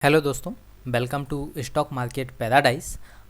Hello दोस्तों, welcome to stock market paradise.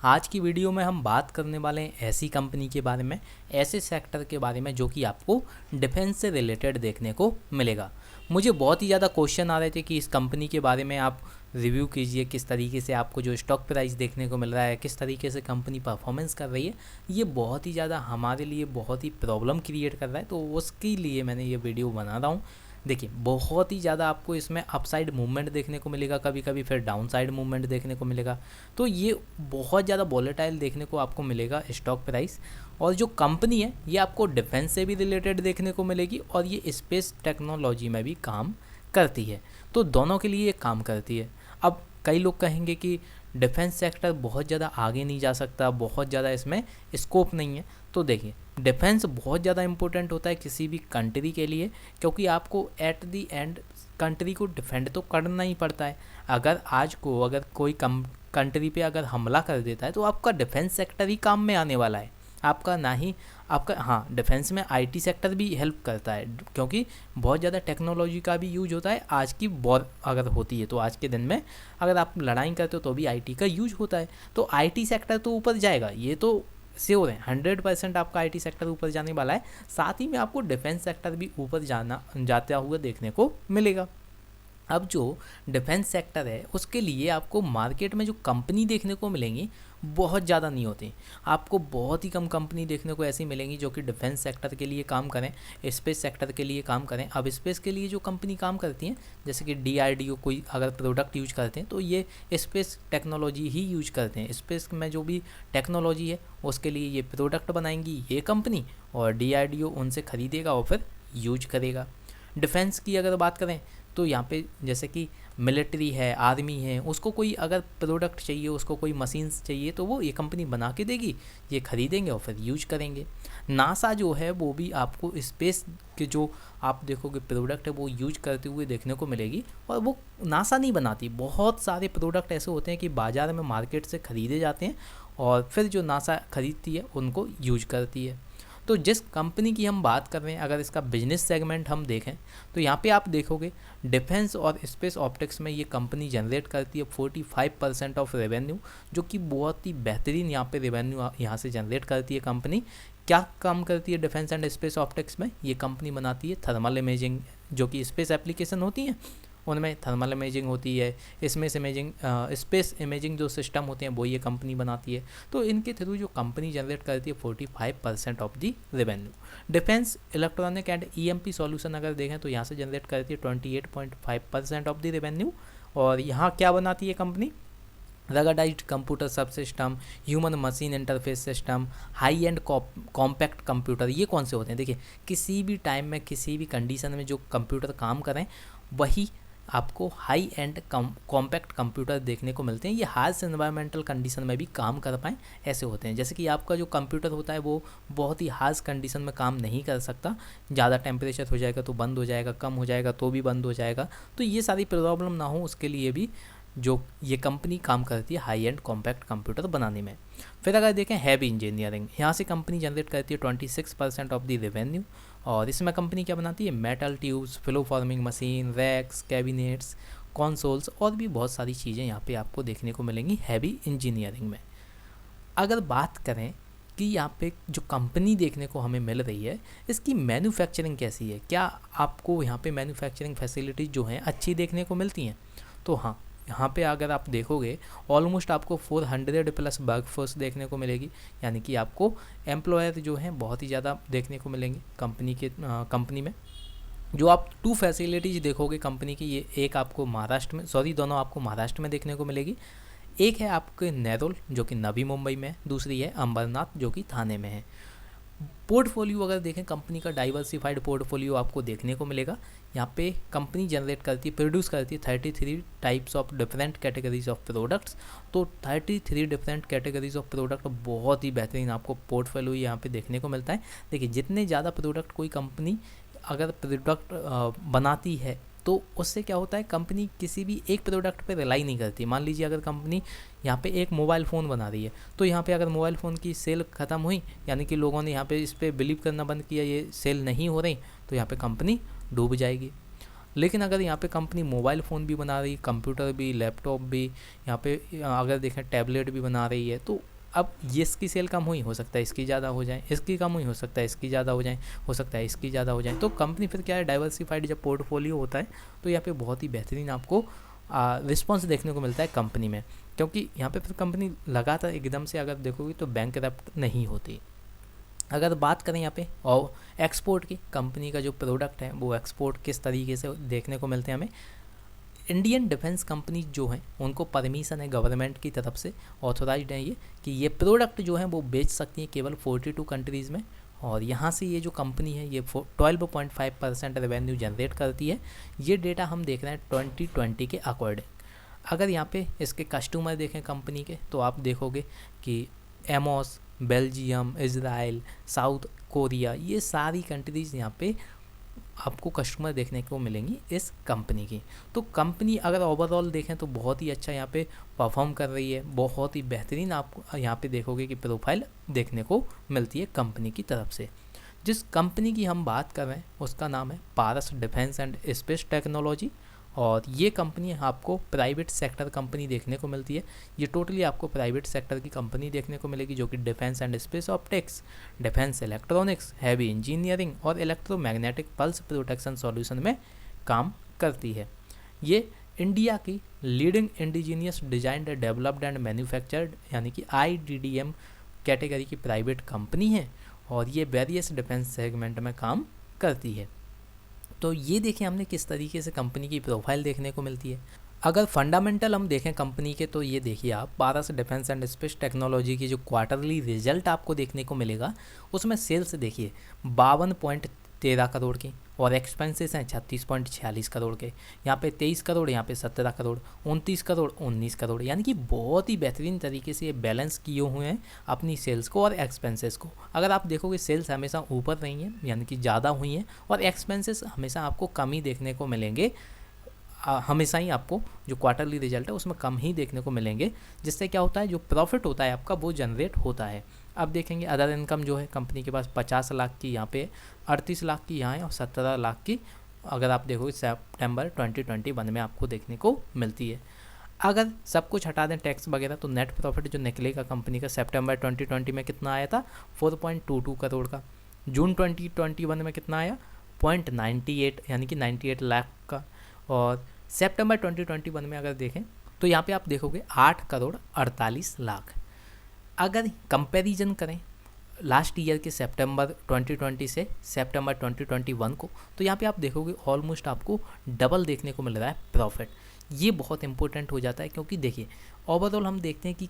आज की वीडियो में हम बात करने वाले हैं ऐसी कंपनी के बारे में, ऐसे सेक्टर के बारे में जो कि आपको डिफेंस से रिलेटेड देखने को मिलेगा। मुझे बहुत ही ज़्यादा क्वेश्चन आ रहे थे कि इस कंपनी के बारे में आप रिव्यू कीजिए, किस तरीके से आपको जो स्टॉक प्राइस देखने को मिल रहा है, किस तरीके से कंपनी परफॉर्मेंस कर रही है। ये बहुत ही ज़्यादा हमारे लिए बहुत ही प्रॉब्लम क्रिएट कर रहा है, तो उसके लिए मैंने ये वीडियो बना रहा हूँ। देखिए, बहुत ही ज़्यादा आपको इसमें अपसाइड मूवमेंट देखने को मिलेगा, कभी कभी फिर डाउन साइड मूवमेंट देखने को मिलेगा। तो ये बहुत ज़्यादा वॉलेटाइल देखने को आपको मिलेगा स्टॉक प्राइस। और जो कंपनी है ये आपको डिफेंस से भी रिलेटेड देखने को मिलेगी और ये स्पेस टेक्नोलॉजी में भी काम करती है, तो दोनों के लिए ये काम करती है। अब कई लोग कहेंगे कि डिफेंस सेक्टर बहुत ज़्यादा आगे नहीं जा सकता, बहुत ज़्यादा इसमें स्कोप नहीं है। तो देखिए, डिफेंस बहुत ज़्यादा इंपॉर्टेंट होता है किसी भी कंट्री के लिए, क्योंकि आपको एट दी एंड कंट्री को डिफेंड तो करना ही पड़ता है। अगर कोई कंट्री पे अगर हमला कर देता है तो आपका डिफेंस सेक्टर ही काम में आने वाला है, आपका ना ही आपका। हाँ, डिफेंस में आईटी सेक्टर भी हेल्प करता है, क्योंकि बहुत ज़्यादा टेक्नोलॉजी का भी यूज होता है। आज की वॉर अगर होती है तो आज के दिन में अगर आप लड़ाई करते हो तो भी आईटी का यूज होता है। तो आईटी सेक्टर तो ऊपर जाएगा, ये तो श्योर है, 100% आपका आईटी सेक्टर ऊपर जाने वाला है। साथ ही में आपको डिफेंस सेक्टर भी ऊपर जाता हुआ देखने को मिलेगा। अब जो डिफेंस सेक्टर है उसके लिए आपको मार्केट में जो कंपनी देखने को मिलेंगी बहुत ज़्यादा नहीं होती। आपको बहुत ही कम कंपनी देखने को ऐसी मिलेंगी जो कि डिफेंस सेक्टर के लिए काम करें, स्पेस सेक्टर के लिए काम करें। अब स्पेस के लिए जो कंपनी काम करती हैं, जैसे कि डीआरडीओ कोई अगर प्रोडक्ट यूज करते हैं तो ये स्पेस टेक्नोलॉजी ही यूज करते हैं। स्पेस में जो भी टेक्नोलॉजी है उसके लिए ये प्रोडक्ट बनाएंगी ये कंपनी, और डीआरडीओ उनसे ख़रीदेगा और फिर यूज करेगा। डिफेंस की अगर बात करें तो यहाँ पे जैसे कि मिलिट्री है, आर्मी है, उसको कोई अगर प्रोडक्ट चाहिए, उसको कोई मशीन्स चाहिए तो वो ये कंपनी बना के देगी, ये खरीदेंगे और फिर यूज करेंगे। नासा जो है वो भी आपको स्पेस के जो आप देखोगे प्रोडक्ट है वो यूज करते हुए देखने को मिलेगी। और वो नासा नहीं बनाती, बहुत सारे प्रोडक्ट ऐसे होते हैं कि बाज़ार में मार्केट से ख़रीदे जाते हैं और फिर जो नासा खरीदती है उनको यूज करती है। तो जिस कंपनी की हम बात कर रहे हैं, अगर इसका बिजनेस सेगमेंट हम देखें तो यहाँ पे आप देखोगे डिफेंस और स्पेस ऑप्टिक्स में ये कंपनी जनरेट करती है 45% ऑफ रेवेन्यू, जो कि बहुत ही बेहतरीन यहाँ पे रेवेन्यू यहाँ से जनरेट करती है कंपनी। क्या काम करती है डिफेंस एंड स्पेस ऑप्टिक्स में? ये कंपनी बनाती है थर्मल इमेजिंग, जो कि स्पेस एप्लीकेशन होती हैं उनमें थर्मल इमेजिंग होती है। इसमें स्पेस इमेजिंग जो सिस्टम होते हैं वो ये कंपनी बनाती है। तो इनके थ्रू जो कंपनी जनरेट करती है 45% of the revenue. Defence electronic and EMP solution अगर देखें तो यहाँ से जनरेट करती है 28.5% ऑफ दी रेवेन्यू। और यहाँ क्या बनाती है कंपनी? रगडाइज्ड कंप्यूटर सब system, human machine interface system, high and compact computer. ये कौन से होते हैं? देखिए, किसी भी टाइम में किसी भी कंडीशन में जो कंप्यूटर काम करें वही आपको हाई एंड कॉम्पैक्ट कंप्यूटर देखने को मिलते हैं। ये हार्श एनवायरमेंटल कंडीशन में भी काम कर पाएँ ऐसे होते हैं। जैसे कि आपका जो कंप्यूटर होता है वो बहुत ही हार्श कंडीशन में काम नहीं कर सकता, ज़्यादा टेम्परेचर हो जाएगा तो बंद हो जाएगा, कम हो जाएगा तो भी बंद हो जाएगा। तो ये सारी प्रॉब्लम ना हो उसके लिए भी जो ये कंपनी काम करती है हाई एंड कॉम्पैक्ट कंप्यूटर बनाने में। फिर अगर देखें हैवी इंजीनियरिंग, यहाँ से कंपनी जनरेट करती है 26% ऑफ द रेवेन्यू। और इसमें कंपनी क्या बनाती है? Metal tubes, flow forming machine, racks, cabinets, consoles और भी बहुत सारी चीज़ें यहाँ पे आपको देखने को मिलेंगी हैवी इंजीनियरिंग में। अगर बात करें कि यहाँ पे जो कंपनी देखने को हमें मिल रही है इसकी मैन्युफैक्चरिंग कैसी है, क्या आपको यहाँ पे मैन्युफैक्चरिंग फैसिलिटीज़ जो हैं अच्छी देखने को मिलती हैं? तो हाँ, यहाँ पे अगर आप देखोगे ऑलमोस्ट आपको 400+ वर्कफोर्स देखने को मिलेगी, यानी कि आपको एम्प्लॉयर जो हैं बहुत ही ज़्यादा देखने को मिलेंगे कंपनी में। जो आप 2 फैसिलिटीज़ देखोगे कंपनी की, ये एक आपको दोनों आपको महाराष्ट्र में देखने को मिलेगी। एक है आपके नेरोल जो कि नवी मुंबई में है, दूसरी है अंबरनाथ जो कि थाने में है। पोर्टफोलियो अगर देखें कंपनी का डाइवर्सिफाइड पोर्टफोलियो आपको देखने को मिलेगा। यहाँ पे कंपनी प्रोड्यूस करती है 33 types of different categories of products. तो 33 डिफरेंट कैटेगरीज ऑफ प्रोडक्ट बहुत ही बेहतरीन आपको पोर्टफोलियो यहाँ पे देखने को मिलता है। देखिए, जितने ज़्यादा प्रोडक्ट कोई कंपनी अगर प्रोडक्ट बनाती है तो उससे क्या होता है, कंपनी किसी भी एक प्रोडक्ट पे रिलाई नहीं करती। मान लीजिए अगर कंपनी यहाँ पे एक मोबाइल फ़ोन बना रही है, तो यहाँ पे अगर मोबाइल फ़ोन की सेल ख़त्म हुई, यानी कि लोगों ने यहाँ पे इस पर बिलीव करना बंद किया, ये सेल नहीं हो रही, तो यहाँ पे कंपनी डूब जाएगी। लेकिन अगर यहाँ पे कंपनी मोबाइल फ़ोन भी बना रही है, कंप्यूटर भी, लैपटॉप भी, यहाँ पे अगर देखें टैबलेट भी बना रही है, तो अब ये इसकी सेल कम हुई, हो सकता है इसकी ज़्यादा हो जाए, इसकी कम हुई, हो सकता है इसकी ज़्यादा हो जाए, हो सकता है इसकी ज़्यादा हो जाए। तो कंपनी फिर क्या है, डाइवर्सिफाइड जब पोर्टफोलियो होता है तो यहाँ पे बहुत ही बेहतरीन आपको रिस्पॉन्स देखने को मिलता है कंपनी में, क्योंकि यहाँ पे फिर कंपनी लगातार एकदम से अगर देखोगे तो बैंकरप्ट नहीं होती। अगर बात करें यहाँ पे और एक्सपोर्ट की, कंपनी का जो प्रोडक्ट है वो एक्सपोर्ट किस तरीके से देखने को मिलते हैं हमें, इंडियन डिफेंस कंपनी जो हैं उनको परमिशन है गवर्नमेंट की तरफ से, ऑथोराइज्ड है ये कि ये प्रोडक्ट जो हैं वो बेच सकती हैं केवल 42 कंट्रीज़ में। और यहाँ से ये जो कंपनी है ये 12.5% रेवेन्यू जनरेट करती है। ये डेटा हम देख रहे हैं 2020 के अकॉर्डिंग। अगर यहाँ पे इसके कस्टमर देखें कंपनी के, तो आप देखोगे कि Amos, Belgium, Israel, south Korea, ये सारी कंट्रीज़ यहाँ पे आपको कस्टमर देखने को मिलेंगी इस कंपनी की। तो कंपनी अगर ओवरऑल देखें तो बहुत ही अच्छा यहाँ पे परफॉर्म कर रही है, बहुत ही बेहतरीन आपको यहाँ पे देखोगे कि प्रोफाइल देखने को मिलती है कंपनी की तरफ से। जिस कंपनी की हम बात कर रहे हैं उसका नाम है पारस डिफेंस एंड स्पेस टेक्नोलॉजी, और ये कंपनी आपको प्राइवेट सेक्टर कंपनी देखने को मिलती है। ये टोटली आपको प्राइवेट सेक्टर की कंपनी देखने को मिलेगी, जो कि defence and space optics, defence electronics, heavy engineering और इलेक्ट्रोमैग्नेटिक पल्स प्रोटेक्शन सॉल्यूशन में काम करती है। ये इंडिया की leading indigenous designed, developed and manufactured यानी कि IDDM कैटेगरी की प्राइवेट कंपनी है, और ये वेरियस डिफेंस सेगमेंट में काम करती है। तो ये देखिए हमने किस तरीके से कंपनी की प्रोफाइल देखने को मिलती है। अगर फंडामेंटल हम देखें कंपनी के, तो ये देखिए आप पारस डिफेंस एंड स्पेस टेक्नोलॉजी की जो क्वार्टरली रिजल्ट आपको देखने को मिलेगा, उसमें सेल्स देखिए 52.13 करोड़ की, और एक्सपेंसेस हैं 36.46 करोड़ के। यहाँ पे 23 करोड़, यहाँ पे 17 करोड़, 29 करोड़, 19 करोड़, यानी कि बहुत ही बेहतरीन तरीके से ये बैलेंस किए हुए हैं अपनी सेल्स को और एक्सपेंसेस को। अगर आप देखोगे सेल्स हमेशा ऊपर रही हैं, यानी कि ज़्यादा हुई हैं, और एक्सपेंसेस हमेशा आपको कम ही देखने को मिलेंगे। हमेशा ही आपको जो क्वार्टरली रिजल्ट है उसमें कम ही देखने को मिलेंगे, जिससे क्या होता है, जो प्रॉफिट होता है आपका वो जनरेट होता है। अब देखेंगे अदर इनकम जो है कंपनी के पास 50 लाख की यहाँ पे, 38 लाख की यहाँ है, और 17 लाख की अगर आप देखोगे सितंबर 2021 में आपको देखने को मिलती है। अगर सब कुछ हटा दें टैक्स वगैरह, तो नेट प्रॉफिट जो निकलेगा कंपनी का सितंबर 2020 में कितना आया था, 4.22 करोड़ का। जून 2021 में कितना आया, 0.98 यानी कि 98 लाख का। और सितंबर 2021 में अगर देखें तो यहाँ पे आप देखोगे 8 करोड़ 48 लाख। अगर कंपैरिजन करें लास्ट ईयर के सितंबर 2020 से सितंबर 2021 को, तो यहाँ पे आप देखोगे ऑलमोस्ट आपको डबल देखने को मिल रहा है प्रॉफिट। ये बहुत इंपॉर्टेंट हो जाता है, क्योंकि देखिए ओवरऑल हम देखते हैं कि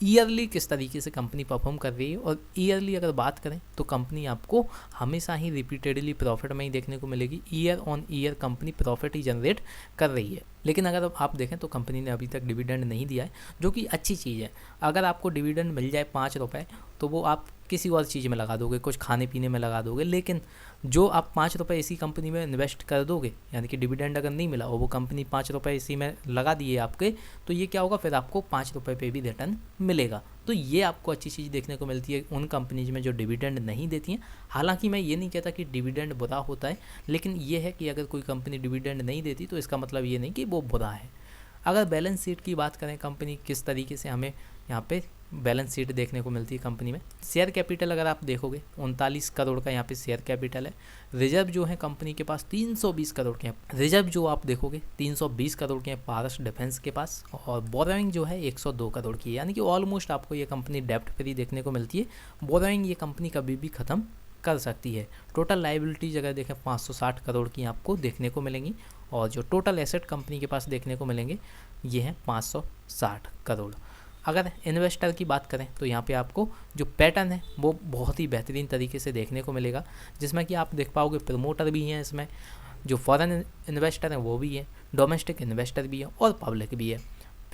ईयरली किस तरीके से कंपनी परफॉर्म कर रही है, और ईयरली अगर बात करें तो कंपनी आपको हमेशा ही रिपीटेडली प्रॉफिट में ही देखने को मिलेगी। Year on year company profit he generate कर रही है। लेकिन अगर आप देखें तो कंपनी ने अभी तक डिविडेंड नहीं दिया है, जो कि अच्छी चीज़ है। अगर आपको डिविडेंड मिल जाए 5 रुपये, तो वो आप किसी और चीज़ में लगा दोगे, कुछ खाने पीने में लगा दोगे, लेकिन जो आप 5 रुपये इसी कंपनी में इन्वेस्ट कर दोगे, यानी कि डिविडेंड अगर नहीं मिला और वो कंपनी 5 रुपये इसी में लगा दिए आपके, तो ये क्या होगा, फिर आपको 5 रुपये पे भी रिटर्न मिलेगा। तो ये आपको अच्छी चीज़ देखने को मिलती है उन कंपनीज में जो डिविडेंड नहीं देती हैं। हालांकि मैं ये नहीं कहता कि डिविडेंड बुरा होता है, लेकिन ये है कि अगर कोई कंपनी डिविडेंड नहीं देती तो इसका मतलब ये नहीं कि वो बुरा है। अगर बैलेंस शीट की बात करें, कंपनी किस तरीके से हमें यहाँ पे बैलेंस शीट देखने को मिलती है कंपनी में। शेयर कैपिटल अगर आप देखोगे 39 करोड़ का यहाँ पे शेयर कैपिटल है। रिजर्व जो है कंपनी के पास 320 करोड़ के हैं। रिजर्व जो आप देखोगे 320 करोड़ के हैं पारस डिफेंस के पास, और बोरोइंग जो है 102 करोड़ की है, यानी कि ऑलमोस्ट आपको ये कंपनी डेप्ट फ्री देखने को मिलती है। बोरोइंग ये कंपनी कभी भी ख़त्म कर सकती है। टोटल लाइबिलिटीज अगर देखें 560 करोड़ की आपको देखने को मिलेंगी, और जो टोटल एसेट कंपनी के पास देखने को मिलेंगे ये हैं 560 करोड़। अगर इन्वेस्टर की बात करें तो यहाँ पे आपको जो पैटर्न है वो बहुत ही बेहतरीन तरीके से देखने को मिलेगा, जिसमें कि आप देख पाओगे प्रमोटर भी हैं इसमें, जो फॉरेन इन्वेस्टर हैं वो भी हैं, डोमेस्टिक इन्वेस्टर भी हैं और पब्लिक भी है।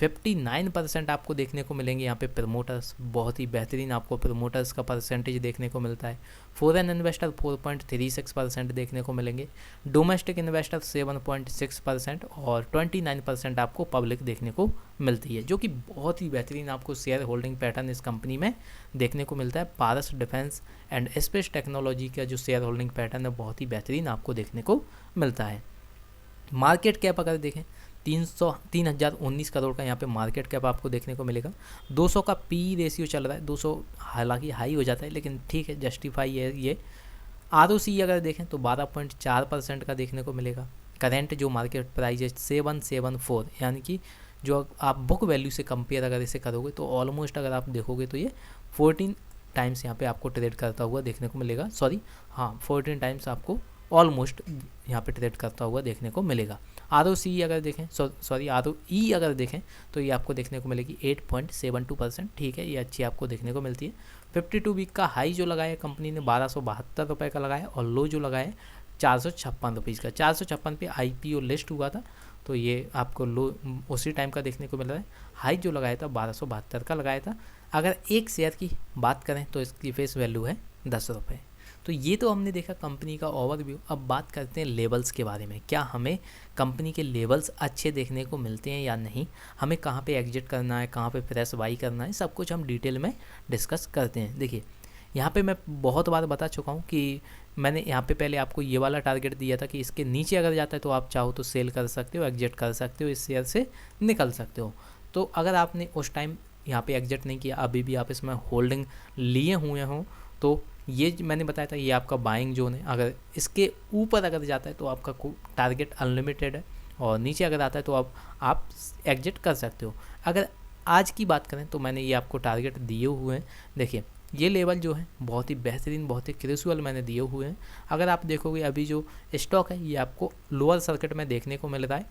59% आपको देखने को मिलेंगे यहाँ पे प्रमोटर्स, बहुत ही बेहतरीन आपको प्रमोटर्स का परसेंटेज देखने को मिलता है। फॉरेन इन्वेस्टर 4.36% देखने को मिलेंगे, डोमेस्टिक इन्वेस्टर 7.6% और 29% आपको पब्लिक देखने को मिलती है, जो कि बहुत ही बेहतरीन आपको शेयर होल्डिंग पैटर्न इस कंपनी में देखने को मिलता है। पारस डिफेंस एंड स्पेस टेक्नोलॉजी का जो शेयर होल्डिंग पैटर्न है बहुत ही बेहतरीन आपको देखने को मिलता है। मार्केट कैप अगर देखें 3,019 करोड़ का यहाँ पे मार्केट कैप आपको देखने को मिलेगा। 200 का पी रेशियो चल रहा है, 200 हालांकि हाई हो जाता है लेकिन ठीक है, जस्टिफाई है ये। ROC अगर देखें तो 12.4% का देखने को मिलेगा। करेंट जो मार्केट प्राइस है 774, यानी कि जो आप बुक वैल्यू से कंपेयर अगर इसे करोगे तो ऑलमोस्ट अगर आप देखोगे तो ये 14 टाइम्स यहाँ पे आपको ट्रेड करता हुआ देखने को मिलेगा। 14 टाइम्स आपको ऑलमोस्ट यहाँ पे ट्रेड करता हुआ देखने को मिलेगा। ROC अगर देखें ROE अगर देखें तो ये आपको देखने को मिलेगी 8.72%, ठीक है, ये अच्छी आपको देखने को मिलती है। 52 वीक का हाई जो लगाया कंपनी ने 1272 रुपये का लगाया और लो जो लगाया 456 रुपीज़ का। 456 पे IPO लिस्ट हुआ था, तो ये आपको लो उसी टाइम का देखने को मिल रहा है। हाई जो लगाया था 1272 का लगाया था। अगर एक शेयर की बात करें तो इसकी फेस वैल्यू है 10 रुपये। तो ये तो हमने देखा कंपनी का ओवरव्यू। अब बात करते हैं लेवल्स के बारे में। क्या हमें कंपनी के लेवल्स अच्छे देखने को मिलते हैं या नहीं, हमें कहाँ पे एग्जिट करना है, कहाँ पे फ्रेश बाई करना है, सब कुछ हम डिटेल में डिस्कस करते हैं। देखिए यहाँ पे मैं बहुत बार बता चुका हूँ कि मैंने यहाँ पे पहले आपको ये वाला टारगेट दिया था कि इसके नीचे अगर जाता है तो आप चाहो तो सेल कर सकते हो, एग्जिट कर सकते हो, इस शेयर से निकल सकते हो। तो अगर आपने उस टाइम यहाँ पे एग्जिट नहीं किया, अभी भी आप इसमें होल्डिंग लिए हुए हों, तो ये मैंने बताया था ये आपका बाइंग जोन है। अगर इसके ऊपर अगर जाता है तो आपका टारगेट अनलिमिटेड है, और नीचे अगर आता है तो आप एग्जिट कर सकते हो। अगर आज की बात करें तो मैंने ये आपको टारगेट दिए हुए हैं। देखिए ये लेवल जो है बहुत ही बेहतरीन, बहुत ही क्रूशियल मैंने दिए हुए हैं। अगर आप देखोगे अभी जो स्टॉक है ये आपको लोअर सर्किट में देखने को मिल रहा है,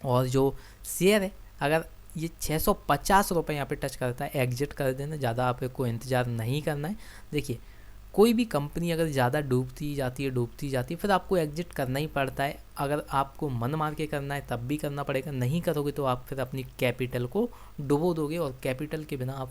और जो शेयर है अगर ये 650 रुपये यहाँ पे टच करता है, एग्जिट कर देना, ज़्यादा आपको इंतज़ार नहीं करना है। देखिए कोई भी कंपनी अगर ज़्यादा डूबती जाती है फिर आपको एग्जिट करना ही पड़ता है। अगर आपको मन मार के करना है तब भी करना पड़ेगा, नहीं करोगे तो आप फिर अपनी कैपिटल को डुबो दोगे, और कैपिटल के बिना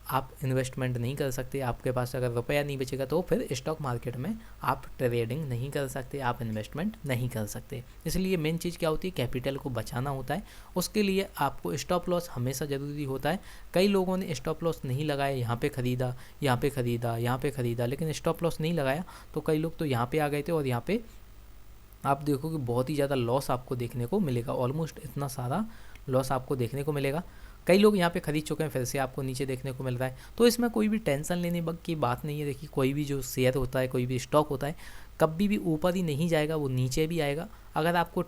आप इन्वेस्टमेंट नहीं कर सकते। आपके पास अगर रुपया नहीं बचेगा तो फिर स्टॉक मार्केट में आप ट्रेडिंग नहीं कर सकते, आप इन्वेस्टमेंट नहीं कर सकते। इसलिए मेन चीज़ क्या होती है, कैपिटल को बचाना होता है। उसके लिए आपको स्टॉप लॉस हमेशा ज़रूरी होता है। कई लोगों ने स्टॉप लॉस नहीं लगाया, यहाँ पे ख़रीदा, यहाँ पे ख़रीदा, यहाँ पे ख़रीदा, लेकिन स्टॉप लॉस नहीं लगाया, तो कई लोग तो यहाँ पे आ गए थे और यहाँ पे आप देखोगे बहुत ही ज़्यादा लॉस आपको देखने को मिलेगा। ऑलमोस्ट इतना सारा लॉस आपको देखने को मिलेगा। कई लोग यहाँ पे खरीद चुके हैं, फिर से आपको नीचे देखने को मिल रहा है। तो इसमें कोई भी टेंशन लेने की बात नहीं है। देखिए कोई भी जो शेयर होता है, कोई भी स्टॉक होता है, कभी भी ऊपर ही नहीं जाएगा, वो नीचे भी आएगा। अगर आपको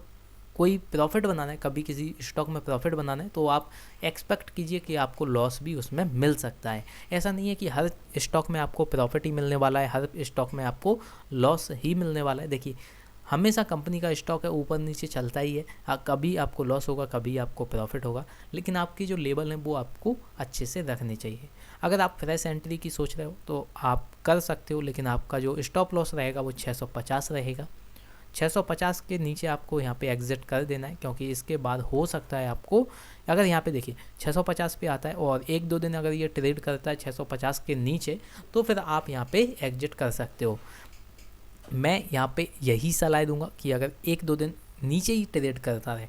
कोई प्रॉफिट बनाना है, कभी किसी स्टॉक में प्रॉफिट बनाना है, तो आप एक्सपेक्ट कीजिए कि आपको लॉस भी उसमें मिल सकता है। ऐसा नहीं है कि हर स्टॉक में आपको प्रॉफिट ही मिलने वाला है, हर स्टॉक में आपको लॉस ही मिलने वाला है। देखिए हमेशा कंपनी का स्टॉक है ऊपर नीचे चलता ही है, कभी आपको लॉस होगा, कभी आपको प्रॉफिट होगा, लेकिन आपकी जो लेवल है वो आपको अच्छे से रखने चाहिए। अगर आप फ्रेश एंट्री की सोच रहे हो तो आप कर सकते हो, लेकिन आपका जो स्टॉप लॉस रहेगा वो 650 रहेगा। 650 के नीचे आपको यहाँ पे एग्जिट कर देना है, क्योंकि इसके बाद हो सकता है आपको, अगर यहाँ पे देखिए 650 पे आता है और एक दो दिन अगर ये ट्रेड करता है 650 के नीचे, तो फिर आप यहाँ पे एग्जिट कर सकते हो। मैं यहाँ पे यही सलाह दूंगा कि अगर एक दो दिन नीचे ही ट्रेड करता रहे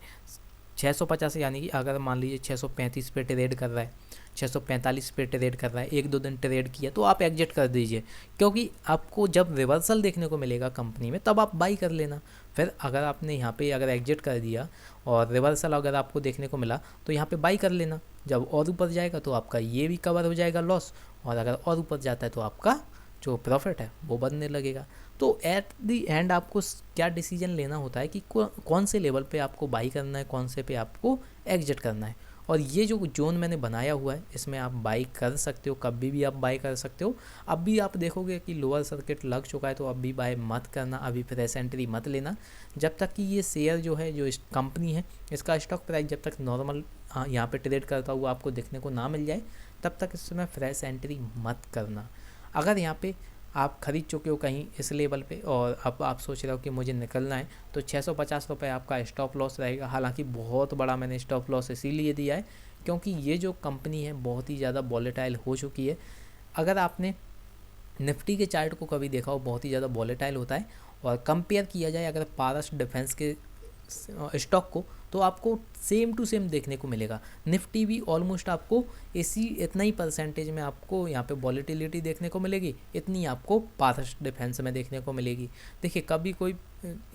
650, यानी कि अगर मान लीजिए 635 पे ट्रेड कर रहा है, 645 पे ट्रेड कर रहा है, एक दो दिन ट्रेड किया, तो आप एग्जिट कर दीजिए, क्योंकि आपको जब रिवर्सल देखने को मिलेगा कंपनी में तब आप बाई कर लेना। फिर अगर आपने यहाँ पे अगर एग्जिट कर दिया और रिवर्सल अगर आपको देखने को मिला तो यहाँ पे बाई कर लेना। जब और ऊपर जाएगा तो आपका ये भी कवर हो जाएगा लॉस, और अगर और ऊपर जाता है तो आपका जो प्रॉफिट है वो बनने लगेगा। तो एट दी एंड आपको क्या डिसीजन लेना होता है कि कौन से लेवल पे आपको बाई करना है, कौन से पे आपको एग्जिट करना है। और ये जो जोन मैंने बनाया हुआ है इसमें आप बाई कर सकते हो, कभी भी आप बाई कर सकते हो। अब भी आप देखोगे कि लोअर सर्किट लग चुका है, तो अब भी बाई मत करना, अभी फ्रेश एंट्री मत लेना, जब तक कि ये शेयर जो है, जो कंपनी है, इसका स्टॉक प्राइस जब तक नॉर्मल यहाँ पे ट्रेड करता हुआ आपको देखने को ना मिल जाए तब तक इसमें फ्रेश एंट्री मत करना। अगर यहाँ पे आप खरीद चुके हो कहीं इस लेवल पे और अब आप सोच रहे हो कि मुझे निकलना है, तो 650 रुपये आपका स्टॉप लॉस रहेगा। हालांकि बहुत बड़ा मैंने स्टॉप लॉस इसीलिए दिया है क्योंकि ये जो कंपनी है बहुत ही ज़्यादा वॉलेटाइल हो चुकी है। अगर आपने निफ्टी के चार्ट को कभी देखा हो, बहुत ही ज़्यादा वॉलेटाइल होता है। और कंपेयर किया जाए अगर पारस डिफेंस के स्टॉक को, तो आपको सेम टू सेम देखने को मिलेगा। निफ्टी भी ऑलमोस्ट आपको इसी इतना ही परसेंटेज में आपको यहाँ पे वॉलेटिलिटी देखने को मिलेगी, इतनी आपको पारस डिफेंस में देखने को मिलेगी। देखिए कभी कोई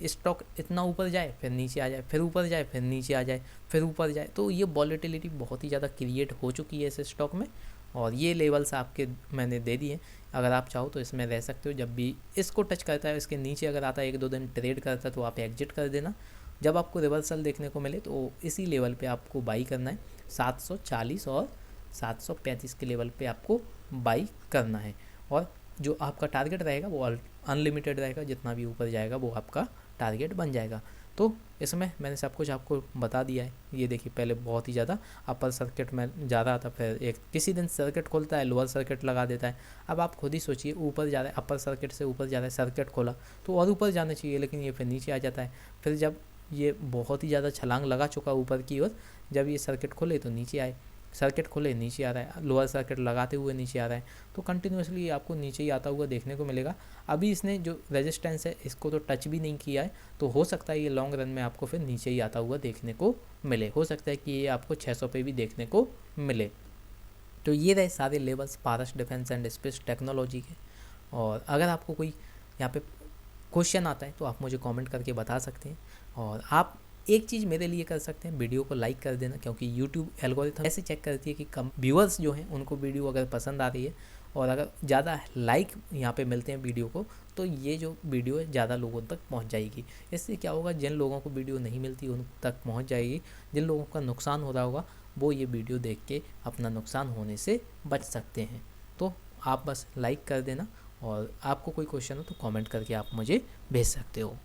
स्टॉक इतना ऊपर जाए फिर नीचे आ जाए, फिर ऊपर जाए फिर नीचे आ जाए, फिर ऊपर जाए, तो ये वॉलेटिलिटी बहुत ही ज़्यादा क्रिएट हो चुकी है इस स्टॉक में। और ये लेवल्स आपके मैंने दे दिए, अगर आप चाहो तो इसमें रह सकते हो। जब भी इसको टच करता है, इसके नीचे अगर आता है, 1-2 दिन ट्रेड करता है, तो आप एग्जिट कर देना। जब आपको रिवर्सल देखने को मिले तो इसी लेवल पे आपको बाई करना है, 740 और 735 के लेवल पे आपको बाई करना है। और जो आपका टारगेट रहेगा वो अनलिमिटेड रहेगा, जितना भी ऊपर जाएगा वो आपका टारगेट बन जाएगा। तो इसमें मैंने सब कुछ आपको बता दिया है। ये देखिए पहले बहुत ही ज़्यादा अपर सर्किट में जा रहा था, फिर एक किसी दिन सर्किट खोलता है, लोअर सर्किट लगा देता है। अब आप खुद ही सोचिए, ऊपर जा रहा है, अपर सर्किट से ऊपर जा रहा है, सर्किट खोला तो और ऊपर जाना चाहिए, लेकिन ये फिर नीचे आ जाता है। फिर जब ये बहुत ही ज़्यादा छलांग लगा चुका ऊपर की ओर, जब ये सर्किट खोले तो नीचे आए, सर्किट खोले नीचे आ रहा है, लोअर सर्किट लगाते हुए नीचे आ रहा है, तो कंटिन्यूसली आपको नीचे ही आता हुआ देखने को मिलेगा। अभी इसने जो रेजिस्टेंस है इसको तो टच भी नहीं किया है, तो हो सकता है ये लॉन्ग रन में आपको फिर नीचे ही आता हुआ देखने को मिले। हो सकता है कि ये आपको 600 पे भी देखने को मिले। तो ये रहे सारे levels Paras defence and space technology के। और अगर आपको कोई यहाँ पे क्वेश्चन आता है तो आप मुझे कमेंट करके बता सकते हैं। और आप एक चीज़ मेरे लिए कर सकते हैं, वीडियो को लाइक कर देना, क्योंकि यूट्यूब एल्गोरिथम ऐसे चेक करती है कि कम व्यूअर्स जो हैं उनको वीडियो अगर पसंद आ रही है और अगर ज़्यादा लाइक यहाँ पे मिलते हैं वीडियो को, तो ये जो वीडियो है ज़्यादा लोगों तक पहुँच जाएगी। इससे क्या होगा, जिन लोगों को वीडियो नहीं मिलती उन तक पहुँच जाएगी। जिन लोगों का नुकसान हो रहा होगा वो ये वीडियो देख के अपना नुकसान होने से बच सकते हैं। तो आप बस लाइक कर देना, और आपको कोई क्वेश्चन हो तो कमेंट करके आप मुझे भेज सकते हो।